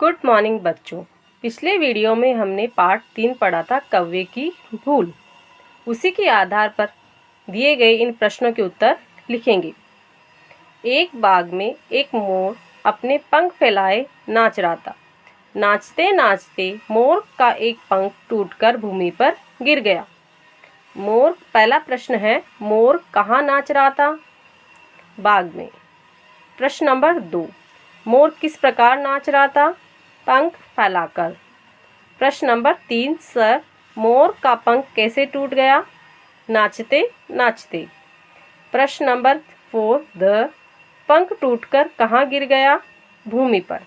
Good morning बच्चों। पिछले video में हमने पार्ट 3 पढ़ा था कौवे की भूल। उसी के आधार पर दिए गए इन प्रश्नों के उत्तर लिखेंगे। एक बाग में एक मोर अपने पंख फैलाए नाच रहा था। नाचते नाचते मोर का एक पंख टूटकर भूमि पर गिर गया। पहला प्रश्न है, मोर कहाँ नाच रहा था? बाग में। प्रश्न नंबर 2, मोर किस प्रकार नाच रहा था? पंख फैलाकर। प्रश्न नंबर 3, सर, मोर का पंख कैसे टूट गया? नाचते नाचते। प्रश्न नंबर 4, द, पंख टूटकर कहाँ गिर गया? भूमि पर।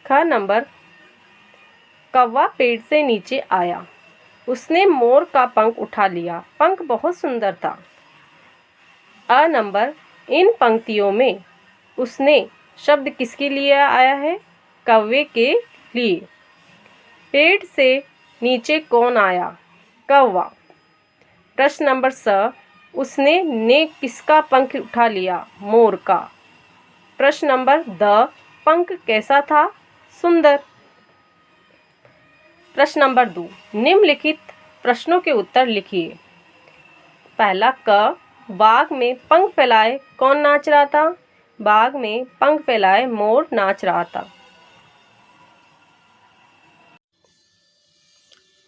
ख नंबर, कौवा पेड़ से नीचे आया। उसने मोर का पंख उठा लिया। पंख बहुत सुंदर था। अ नंबर, इन पंक्तियों में उसने शब्द किसके लिए आया है? कौवे के लिए। पेड़ से नीचे कौन आया? कौवा। प्रश्न नंबर स, उसने ने किसका पंख उठा लिया? मोर का। प्रश्न नंबर द, पंख कैसा था? सुंदर। प्रश्न नंबर 2, निम्नलिखित प्रश्नों के उत्तर लिखिए। पहला, क, बाग में पंख फैलाए कौन नाच रहा था? बाग में पंख फैलाए मोर नाच रहा था।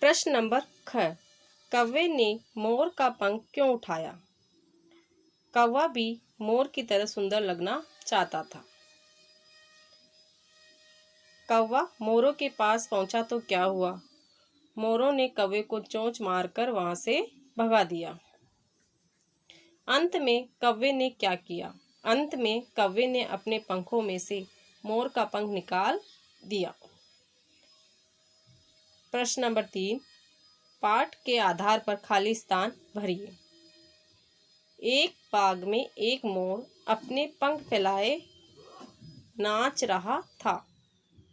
प्रश्न नंबर ख, कौवे ने मोर का पंख क्यों उठाया? कौवा भी मोर की तरह सुंदर लगना चाहता था। कौवा मोरों के पास पहुंचा तो क्या हुआ? मोरों ने कौवे को चोंच मारकर वहां से भगा दिया। अंत में कौवे ने क्या किया? अंत में कौवे ने अपने पंखों में से मोर का पंख निकाल दिया। प्रश्न नंबर 3, पाठ के आधार पर खाली स्थान भरिए। एक बाग में एक मोर अपने पंख फैलाए नाच रहा था।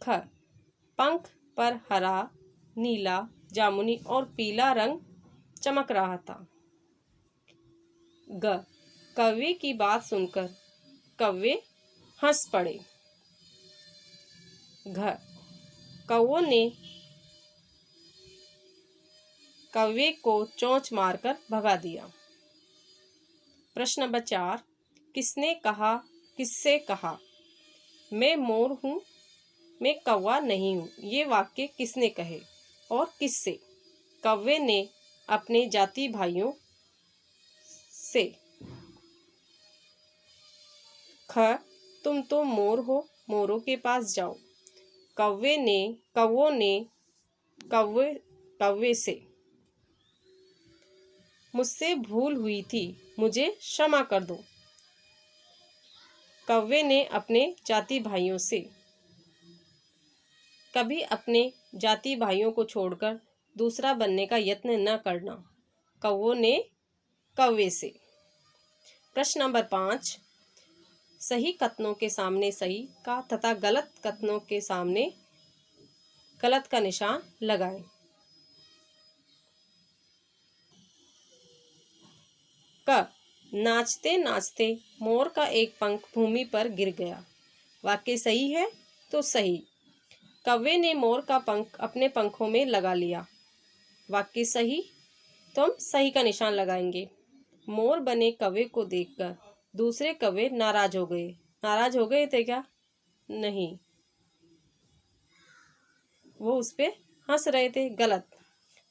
ख, पंख पर हरा, नीला, जामुनी और पीला रंग चमक रहा था। ग, कौवे की बात सुनकर कौवे हंस पड़े। घ, कौवों ने कौवे को चोंच मारकर भगा दिया। प्रश्न नंबर 4, किसने कहा, किससे कहा? मैं मोर हूँ, मैं कौवा नहीं हूँ। ये वाक्य किसने कहे और किससे? कौवे ने अपने जाति भाइयों से। ख, तुम तो मोर हो, मोरों के पास जाओ। कौवों ने कौवे से। मुझसे भूल हुई थी, मुझे क्षमा कर दो। कौवे ने अपने जाति भाइयों से। कभी अपने जाति भाइयों को छोड़कर दूसरा बनने का यत्न न करना। कौवों ने कौवे से। प्रश्न नंबर 5, सही कथनों के सामने सही का तथा गलत कथनों के सामने गलत का निशान लगाएं। क, नाचते नाचते मोर का एक पंख भूमि पर गिर गया। वाक्य सही है तो सही। कौवे ने मोर का पंख अपने पंखों में लगा लिया। वाक्य सही, तो हम सही का निशान लगाएंगे। मोर बने कौवे को देखकर दूसरे कौवे नाराज हो गए। नाराज हो गए थे क्या? नहीं, वो उस पे हंस रहे थे। गलत।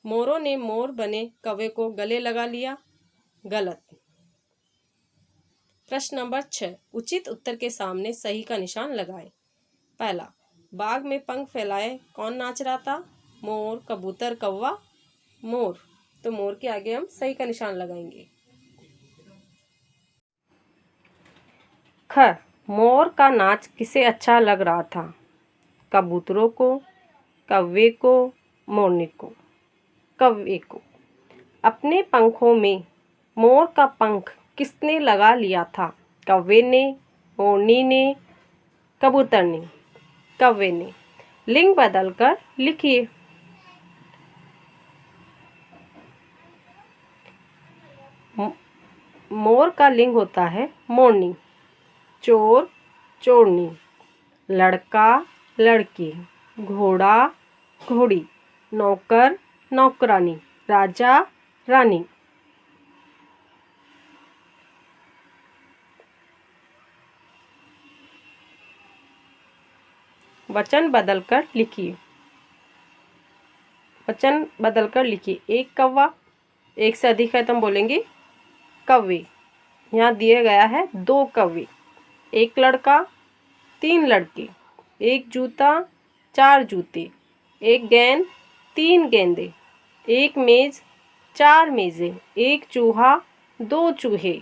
मोरों ने मोर बने कौवे को गले लगा लिया। गलत। प्रश्न नंबर 6, उचित उत्तर के सामने सही का निशान लगाएं। पहला, बाग में पंख फैलाए कौन नाच रहा था? मोर, कबूतर, कौवा। मोर, तो मोर के आगे हम सही का निशान लगाएंगे। ख, मोर का नाच किसे अच्छा लग रहा था? कबूतरों को, कौवे को, मोरनी को। कौवे को। अपने पंखों में मोर का पंख किसने लगा लिया था? कौवे ने, मोरनी ने, कबूतर ने। कौवे ने। लिंग बदलकर लिखिए। मोर का लिंग होता है मोरनी। चोर, चोरनी। लड़का लड़की, घोड़ा घोड़ी, नौकर नौकरानी, राजा रानी। वचन बदलकर लिखिए। वचन बदलकर लिखिए। एक कौवा, एक से अधिक है तो हम बोलेंगे कौवे। यहाँ दिया गया है 2 कौवे। एक लड़का 3 लड़के, एक जूता 4 जूते, एक गेंद 3 गेंदें, एक मेज 4 मेज़ें, एक चूहा 2 चूहे।